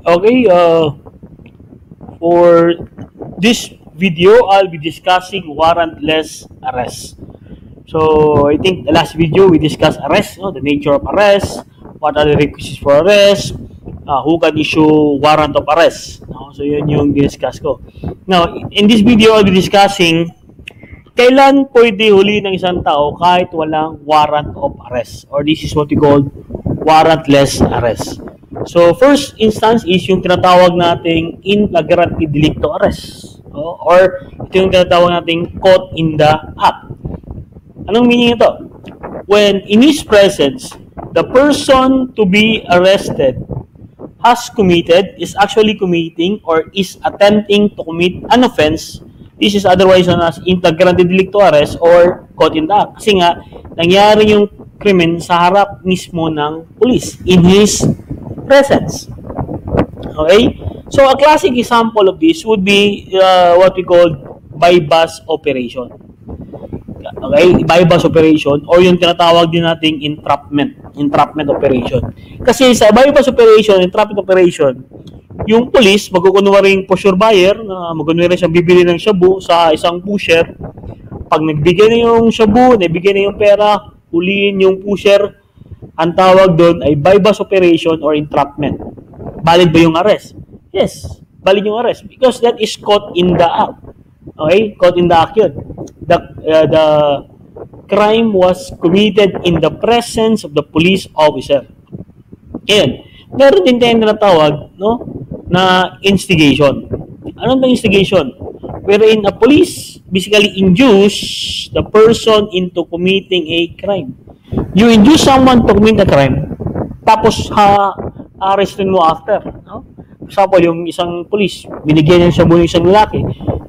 Okay, for this video, I'll be discussing warrantless arrest. So, I think the last video we discussed arrest, the nature of arrest, what are the requisites for arrest, who can issue warrant of arrest. No? So, yun yung discuss ko. Now, in this video, I'll be discussing kailan pwede huli ng isang tao kahit walang warrant of arrest, or this is what we call warrantless arrest. So, first instance is yung tinatawag nating in flagrante delicto arrest, or ito yung tinatawag nating caught in the act. Anong meaning ito? When in his presence, the person to be arrested has committed, is actually committing, or is attempting to commit an offense. This is otherwise known as in flagrante delicto arrest or caught in the act. Kasi nga, nangyari yung krimen sa harap mismo ng pulis, in his presence. Okay? So, a classic example of this would be what we call bypass operation. Okay? Bypass operation, or yung tinatawag din nating entrapment operation. Kasi sa bypass operation, entrapment operation, yung police, magkukunwaring pusher buyer, magkukunwaring siyang bibili ng shabu sa isang pusher. Pag nagbigay na yung shabu, nagbigay na yung pera, huliin yung pusher, ang tawag doon ay bypass operation or entrapment. Valid ba yung arrest? Yes, valid yung arrest because that is caught in the act. Okay? Caught in the act yun. The crime was committed in the presence of the police officer. Ayan. Meron din tayong tinatawag, na instigation. Ano ang instigation? Wherein a police basically induce the person into committing a crime. You induce someone to commit a crime, tapos arrestin mo after. No? For example, yung isang police, binigyan niya ng isang lalaki,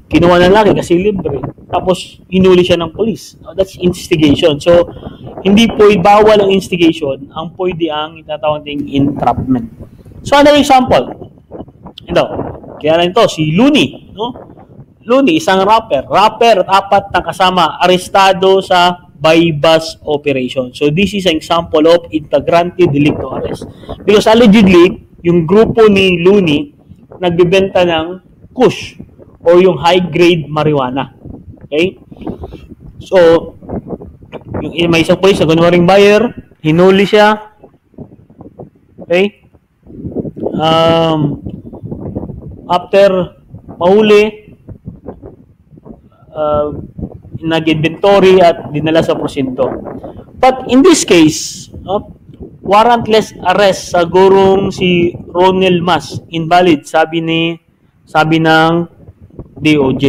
kinuha ng lalaki kasi libre, tapos hinuli siya ng police. That's instigation. So, hindi bawal ang instigation, ang pwede ang itatawag ng entrapment. So, another example. Ito, kaya lang ito, si Looney. Looney, isang rapper. Rapper at 4 na kasama, arestado sa bypass operation. So, this is an example of in flagrante delicto arrest. Because allegedly, yung grupo ni Looney, nagbibenta ng kush or yung high-grade marijuana. Okay? So, may isang police na kunwaring buyer, hinuli siya. Okay? After mahuli, nag-inventory at dinala sa presinto. But in this case, warrantless arrest sa gurong si Ronel Mas, invalid, sabi ng DOJ.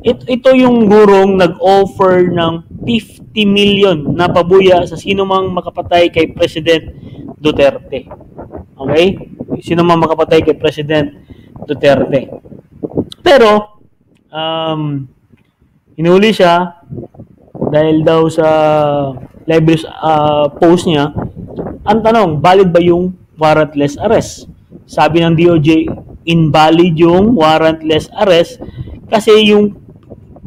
Ito yung gurong nag-offer ng 50 million na pabuya sa sino mang makapatay kay President Duterte. Okay? Sino mang makapatay kay President Duterte. Pero, hinuli siya dahil daw sa libel post niya. Ang tanong, valid ba yung warrantless arrest? Sabi ng DOJ, invalid yung warrantless arrest kasi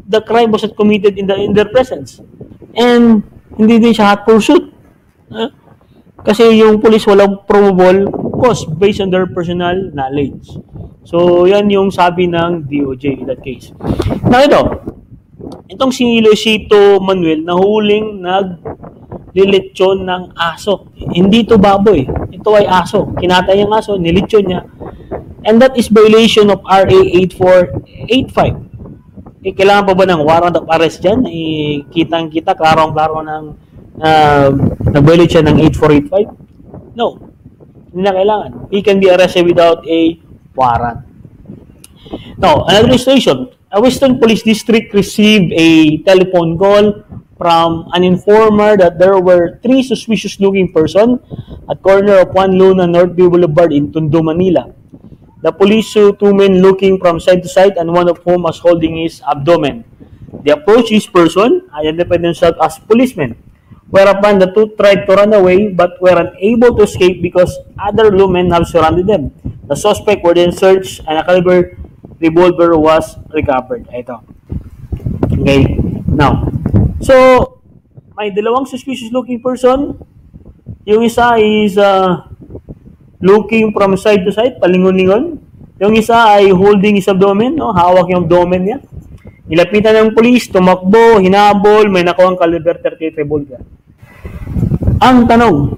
the crime was not committed in their presence. And hindi din siya hot pursuit. Kasi yung police walang probable cause based on their personal knowledge. So, yan yung sabi ng DOJ in that case. Now, itong si Luisito Manuel nahuling naglilitsyon ng aso. Hindi ito baboy. Ito ay aso. Kinatay ang aso, nilitsyon niya. And that is violation of RA 8485. Kailangan pa ba ng warrant of arrest dyan? Kitang-kita, klarong-klaro ng nag-violate siya ng 8485? No. Hindi na kailangan. He can be arrested without a warrant. Now, another illustration. A Western Police District received a telephone call from an informer that there were 3 suspicious-looking persons at corner of Juan Luna Northview Boulevard in Tondo, Manila. The police saw 2 men looking from side to side and one of whom was holding his abdomen. They approached this person, identified themselves as policemen, whereupon the 2 tried to run away but were unable to escape because other men have surrounded them. The suspect were then searched and a caliber revolver was recovered. Ito. Okay. Now, so, may dalawang suspicious looking person. Yung isa is looking from side to side, palingon-lingon. Yung isa ay holding his abdomen, no? Hawak yung abdomen niya. Nilapitan ng pulis, tumakbo, hinabol, may nakuha ang caliber 38 revolver. Ang tanong,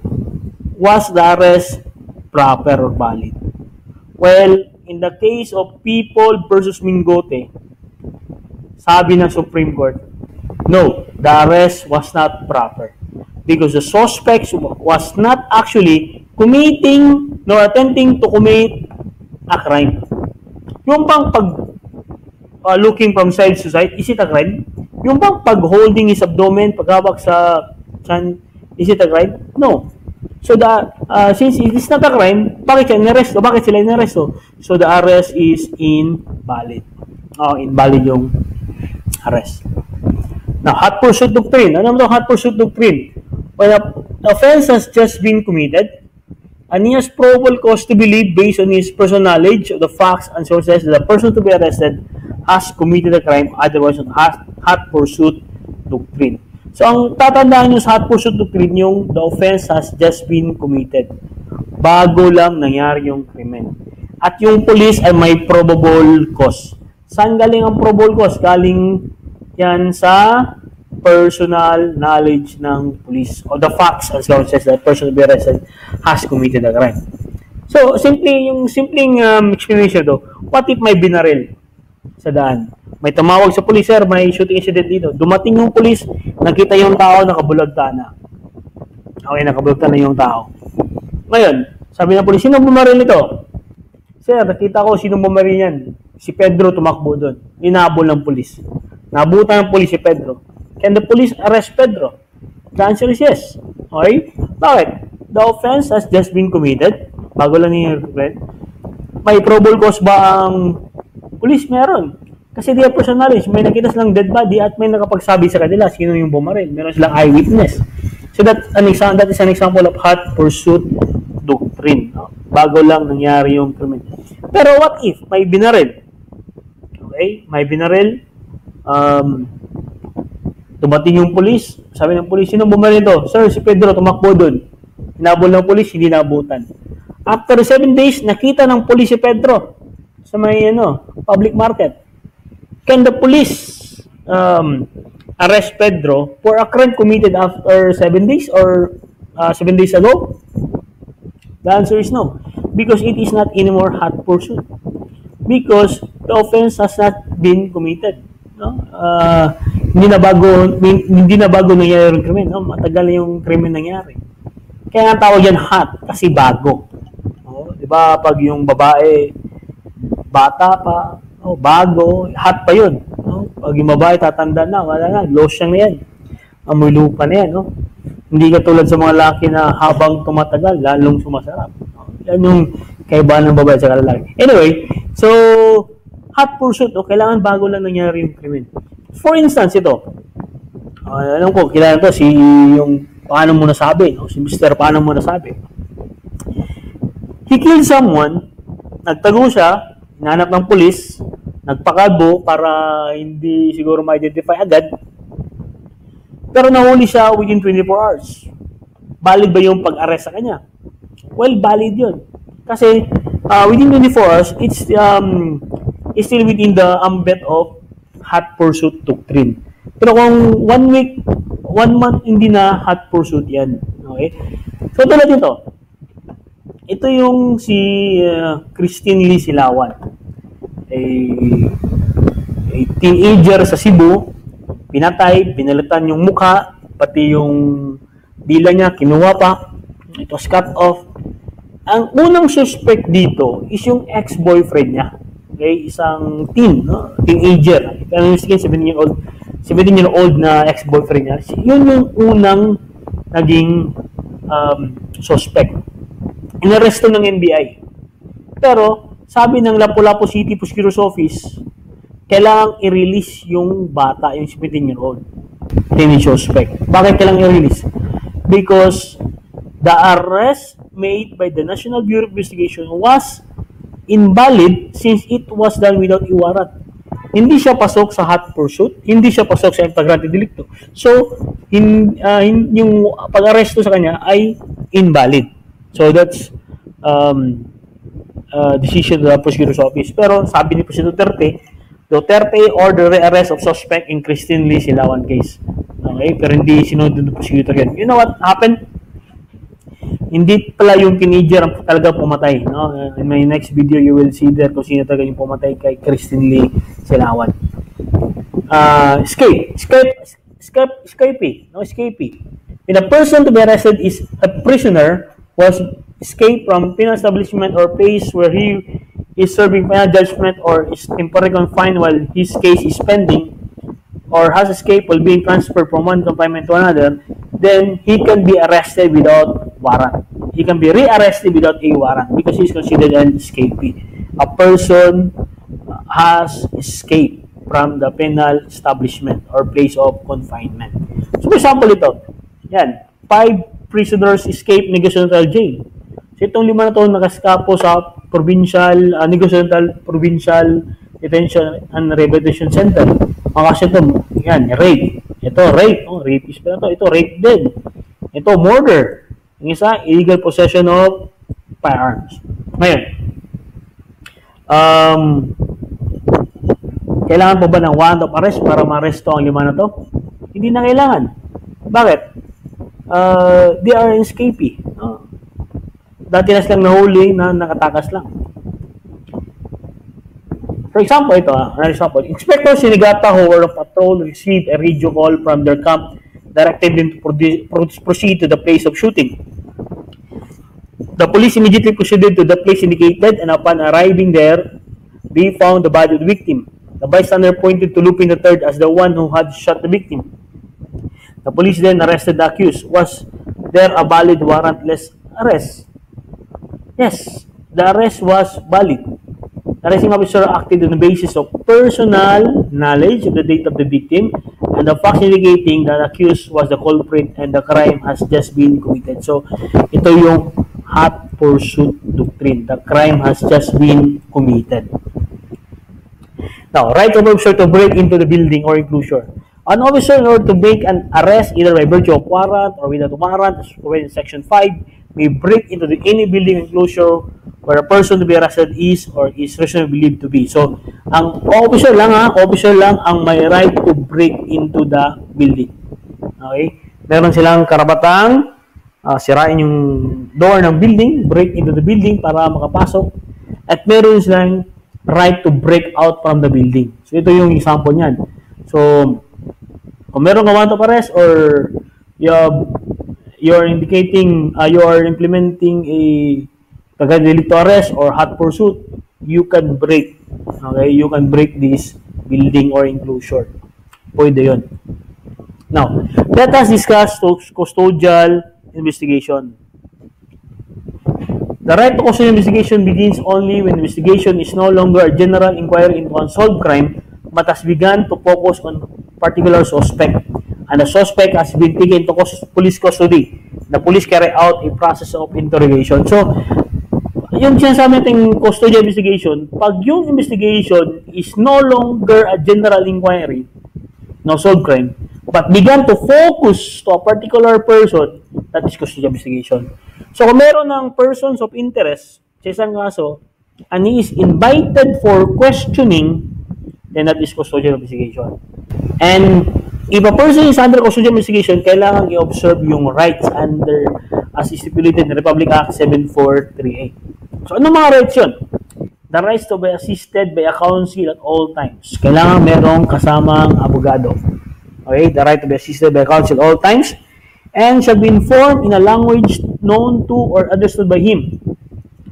was the arrest proper or valid? Well, in the case of People versus Mingote, sabi ng Supreme Court, no, the arrest was not proper because the suspect was not actually committing nor attempting to commit a crime. Yung bang looking from side to side, is it a crime? Yung bang pag-holding his abdomen, paghawak sa chan, is it a crime? No. So, since it is not a crime, bakit siya inaresto? Bakit sila inaresto? So, the arrest is invalid. Invalid yung arrest. Now, hot pursuit doctrine. Ano naman itong hot pursuit doctrine? When an offense has just been committed, and he has probable cause to believe based on his personal knowledge of the facts and sources that the person to be arrested has committed a crime, otherwise hot pursuit doctrine. So, ang tatandaan nyo sa hot pursuit doctrine, yung the offense has just been committed. Bago lang nangyari yung krimen. At yung police ay may probable cause. Saan galing ang probable cause? Galing yan sa personal knowledge ng police or the facts and sources that the person to be arrested has committed a crime. So, simpleng explanation do, what if may binaril sa daan? May tumawag sa police, sir, may shooting incident dito. Dumating yung police, nakita yung tao, nakabulagta na. Okay, nakabulagta na yung tao. Ngayon, sabi ng police, sino bumaril nito? Sir, nakita ko sino bumaril yan. Si Pedro tumakbo doon. Inabol ng police. Nabutan ng police si Pedro. Can the police arrest Pedro? The answer is yes. Okay? Bakit? The offense has just been committed. Bago lang niya yung may probable cause ba ang police? Meron. Kasi they have personal knowledge. May nakita silang dead body at may nakapagsabi sa kanila sino yung bumaril. Meron silang eyewitness. So that is an example of hot pursuit doctrine. No? Bago lang nangyari yung krimen. Pero what if may binaril? Okay? May binaril. Dumating yung police, sabi ng police, sino bumaril ito? Sir, si Pedro, tumakbo doon. Hinabol ng police, hindi nabutan. After 7 days, nakita ng police si Pedro sa may public market. Can the police arrest Pedro for a crime committed after 7 days or 7 days ago? The answer is no. Because it is not anymore hot pursuit. Because the offense has not been committed. No? Hindi na bago nangyari yung krimen. No? Matagal na yung krimen nangyari. Kaya nga tawag yan hot kasi bago. No? Diba pag yung babae bata pa, bago, hot pa yun. No? Pag yung babae tatanda na, wala na, lotion na yan. Amoy lupa na yan. No? Hindi katulad sa mga laki na habang tumatagal, lalong sumasarap. No? Yan yung kaibahan ng babae sa lalaki. Anyway, so hot pursuit, kailangan bago lang nangyari yung krimen. For instance, ito, alam ko, kilala to, si yung paano mo nasabi, no? Si Mr. Paano mo nasabi. He killed someone, nagtago siya, hinanap ng pulis, nagpakalbo para hindi siguro ma-identify agad, pero nahuli siya within 24 hours. Valid ba yung pag-arrest sa kanya? Well, valid yun. Kasi within 24 hours, it's still within the ambit of hot pursuit doctrine. Pero kung 1 week, 1 month, hindi na hot pursuit yan. Okay? So, tulad nito. Ito yung si Christine Lee Silawan. A teenager sa Cebu, pinatay, pinalitan yung mukha, pati yung dila niya, kinuha pa. It was cut off. Ang unang suspect dito is yung ex-boyfriend niya. Okay, isang teenager. Pero yung 17-year-old na ex-boyfriend niya. Yun yung unang naging suspect. Inaresto ng NBI. Pero sabi ng Lapu-Lapu City Prosecutor's Office, kailangang i-release yung bata, yung 17-year-old. Yung suspect. Bakit kailangang i-release? Because the arrest made by the National Bureau of Investigation was invalid since it was done without a warrant. Hindi siya pasok sa hot pursuit, hindi siya pasok sa flagrante delicto. So, yung pag-aresto sa kanya ay invalid. So, that's decision of the prosecutor's office. Pero sabi ni President Duterte order re-arrest of suspect in Christine Lee Silawan case. Okay? Pero hindi sinunod ng prosecutor yan. You know what happened? Hindi pala yung teenager ang talaga pumatay. No? In my next video, you will see there kung sino talaga yung pumatay kay Christine Lee Silawan. Escapee. When a person to be arrested is a prisoner was escaped from penal establishment or place where he is serving final judgment or is temporarily confined while his case is pending or has escaped while being transferred from one confinement to another, then he can be arrested without warrant. He can be re-arrested without a warrant because he is considered an escapee. A person has escaped from the penal establishment or place of confinement. So, for example, ito. Yan. 5 prisoners escaped Negociational Jail. So, itong 5 na ito nakaskapo sa Negociational Provincial Detention and Rehabilitation Center. Kasi ito, yan, rape. Ito, rape. Oh, rapist pa na ito. Ito, rape din. Ito, murder. Yung isa, illegal possession of firearms. Ngayon, kailangan po ba ng warrant of arrest para ma-arresto ang 5 na to? Hindi na kailangan. Bakit? They are escapee. Dati na silang nahuli na nakatakas lang. For example, ito, another example. Inspector Sinigata who were on patrol received a radio call from their camp directed them to proceed to the place of shooting. The police immediately proceeded to the place indicated and upon arriving there, they found the body of the victim. The bystander pointed to Lupin III as the one who had shot the victim. The police then arrested the accused. Was there a valid warrantless arrest? Yes, the arrest was valid. The arresting officer acted on the basis of personal knowledge of the date of the victim and the facts indicating that the accused was the culprit and the crime has just been committed. So, ito yung hot pursuit doctrine. The crime has just been committed. Now, right of officer to break into the building or enclosure. An officer, in order to make an arrest either by virtue of warrant or without warrant, as provided in Section 5, may break into any building enclosure where a person to be arrested is or is reasonably believed to be. So, ang officer lang ang may right to break into the building. Okay? Meron silang karapatang sirain yung door ng building, break into the building para makapasok, at meron silang right to break out from the building. So, ito yung example niyan. So, kung meron ka warrant of arrest or you're indicating, you are implementing a delicto arrest or hot pursuit, you can break. Okay? You can break this building or enclosure. Pwede yun. Now, let us discuss custodial investigation. The right to custodial investigation begins only when investigation is no longer a general inquiry into unsolved crime but has begun to focus on particular suspect and the suspect has been taken to police custody. The police carry out a process of interrogation. So, yung sinasabi natin custodial investigation, pag yung investigation is no longer a general inquiry, no solved crime, but began to focus to a particular person, that is custodial investigation. So, kung meron ng persons of interest sa isang kaso, and he is invited for questioning, then that is custodial investigation. And if a person is under custodial investigation, kailangan i-observe yung rights under as stipulated in Republic Act 7438. So, ano mga rights yun? The rights to be assisted by a counsel at all times. Kailangan merong kasamang abogado. Okay? The right to be assisted by a counsel at all times and shall be informed in a language known to or understood by him.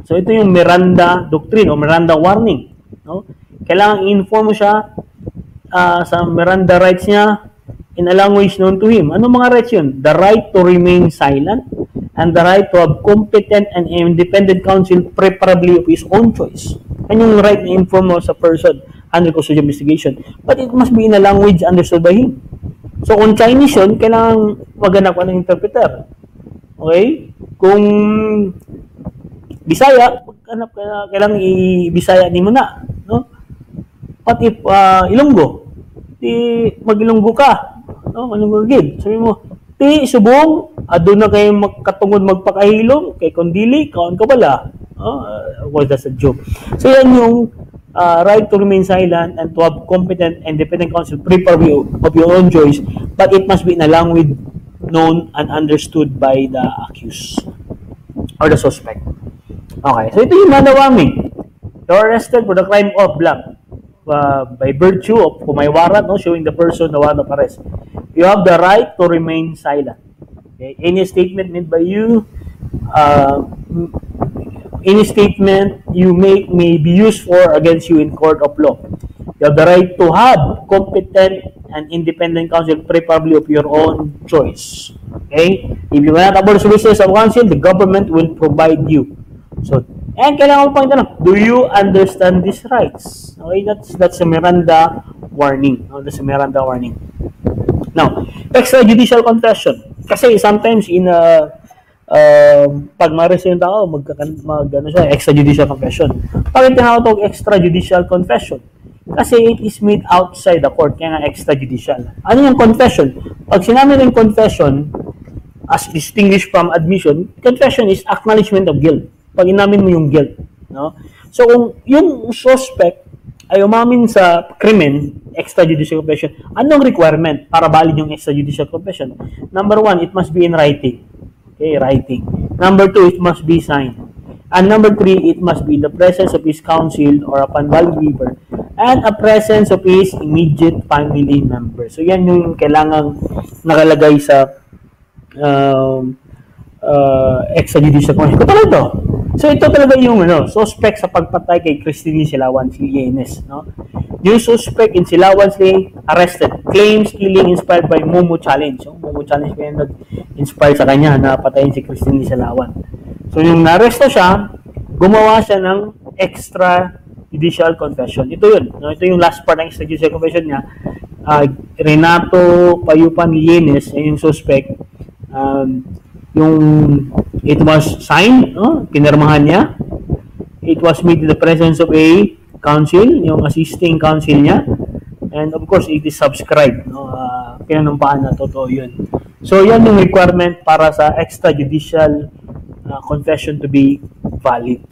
So, ito yung Miranda Doctrine o Miranda Warning. No? Kailangan i-inform mo siya sa Miranda rights niya in a language known to him. Ano mga rights yun? The right to remain silent and the right to have competent and independent counsel preferably of his own choice. Yan yung right na inform mo sa person under custodial investigation. But it must be in a language understood by him. So, kung Chinese yun, kailangan maghanap ka ng interpreter. Okay? Kung Bisaya, kailangan i-Bisaya din mo na. No? But if Ilonggo, mag-Ilonggo ka. No? Ilonggo gid. Sabi mo, ti subong, adun na kayo magkatungod magpakahilom, kay kondili, kaon ka bala. Was that's a joke. So yan yung right to remain silent and to have competent and independent counsel prepare you of your own choice, but it must be in a language known and understood by the accused or the suspect. Okay, so ito yung manawami. You're arrested for the crime of blank. By virtue of kung may warrant, showing the person the warrant of arrest. You have the right to remain silent. Okay? Any statement made by you, any statement you make may be used for against you in court of law. You have the right to have competent and independent counsel, preferably of your own choice. Okay? If you cannot afford services of counsel, the government will provide you. So, and kailangan mo pang tanong, do you understand these rights? Okay, that's a Miranda warning. That's a Miranda warning. Now, extrajudicial confession. Kasi sometimes in pag ma-arrestin yung tao, extrajudicial confession. Bakit tinatawag extrajudicial confession? Kasi it is made outside the court, kaya nga extrajudicial. Ano yung confession? Pag sinabi ng confession, as distinguished from admission, confession is acknowledgement of guilt. Pag inamin mo yung guilt. No? So, kung yung suspect ay umamin sa krimen, extrajudicial confession, anong requirement para valid yung extrajudicial confession? Number 1, it must be in writing. Okay, writing. Number 2, it must be signed. And number 3, it must be in the presence of his counsel or upon valid waiver and a presence of his immediate family member. So, yan yung kailangang nakalagay sa extrajudicial confession. Ito pala ito. So, ito talaga yung suspect sa pagpatay kay Christine Silawan, si Yenes. No? Yung suspect in Silawan, arrested. Claims killing inspired by Momo Challenge. Momo Challenge kaya nag-inspire sa kanya na patayin si Christine Silawan. So, yung naresto siya, gumawa siya ng extrajudicial confession. Ito yun. No? Ito yung last part ng extrajudicial confession niya. Renato Payupan Yenes, yung suspect, it was signed, pinirmahan niya. It was made in the presence of a counsel, yung assisting counsel niya. And of course, it is subscribed. Pinanumpaan na totoo yun. So, yan yung requirement para sa extrajudicial confession to be valid.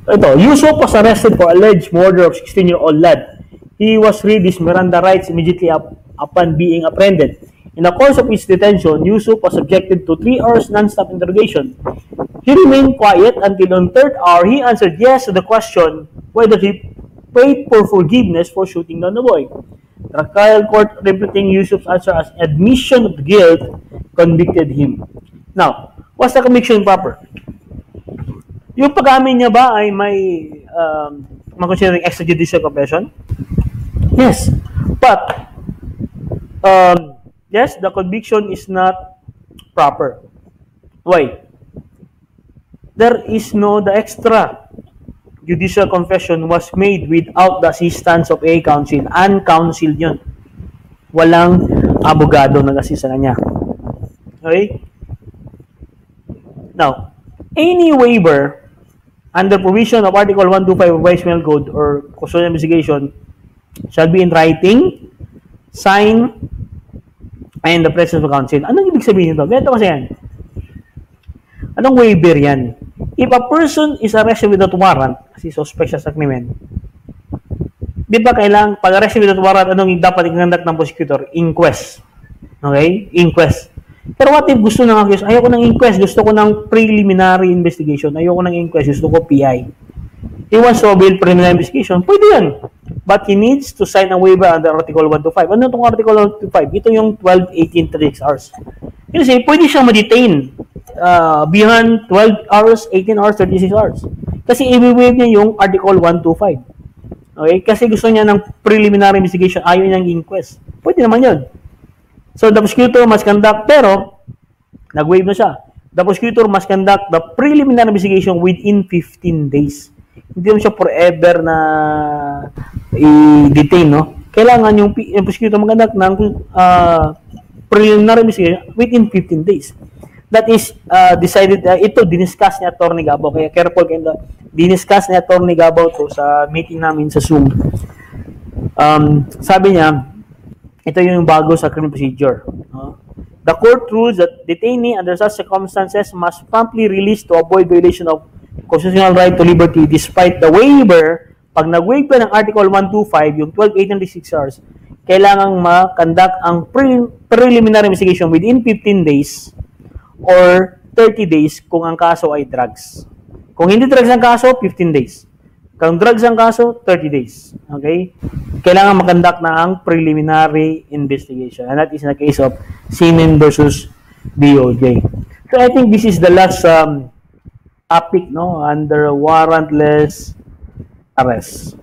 Ito, Yusuf was arrested for alleged murder of 16-year-old lad. He was read his Miranda rights immediately upon being apprehended. In the course of his detention, Yusuf was subjected to 3 hours non-stop interrogation. He remained quiet until on third hour he answered yes to the question whether he prayed for forgiveness for shooting down the boy. The trial court, repeating Yusuf's answer as admission of guilt, convicted him. Now, was the conviction proper? Yung pag-amin niya ba ay may considering extrajudicial confession? Yes. But, yes, the conviction is not proper. Why? The extra judicial confession was made without the assistance of a counsel. Uncounseled yun. Walang abogado nag-assist sa kanya. Okay? Now, any waiver under provision of Article 125 of Vice Penal Code or custodial investigation shall be in writing, signed, and the presence of counsel. Anong ibig sabihin nito? Ganito kasi yan. Anong waiver yan? If a person is arrested without warrant, kasi suspect siya sa krimen, di ba kailangan, pag arrested without warrant, anong dapat i-conduct ng prosecutor? Inquest. Okay? Inquest. Pero what if gusto ng accused? Ayoko ng inquest, gusto ko ng preliminary investigation. Ayoko ng inquest, gusto ko PI. He wants to avail preliminary investigation. Pwede yan. But he needs to sign a waiver under Article 125. Ano itong Article 125? Ito yung 12, 18, 36 hours. Kasi pwede siyang ma-detain beyond 12 hours, 18 hours, 36 hours. Kasi i-waive niya yung Article 125. Okay? Kasi gusto niya ng preliminary investigation, ayaw niyang inquest. Pwede naman yun. So, the prosecutor must conduct, pero nag-waive na siya. The prosecutor must conduct the preliminary investigation within 15 days. Hindi mo siya forever na i-detain, no? Kailangan yung prosecutor mag-conduct ng preliminary investigation within 15 days. That is decided, ito diniscuss ni Atty. Gabo. Kaya careful kayo, diniscuss ni Atty. Gabo to sa meeting namin sa Zoom. Sabi niya, ito yung bago sa criminal procedure. No? The court rules that detainee under such circumstances must promptly release to avoid violation of constitutional right to liberty despite the waiver. Pag nag-waive ka ng Article 125, yung 12,896 hours, kailangang ma-conduct ang preliminary investigation within 15 days or 30 days kung ang kaso ay drugs. Kung hindi drugs ang kaso, 15 days. Kung drugs ang kaso, 30 days. Okay? Kailangan mag-conduct na ang preliminary investigation. And that is in the case of Seaman versus DOJ. So I think this is the last topic, no, under warrantless arrest.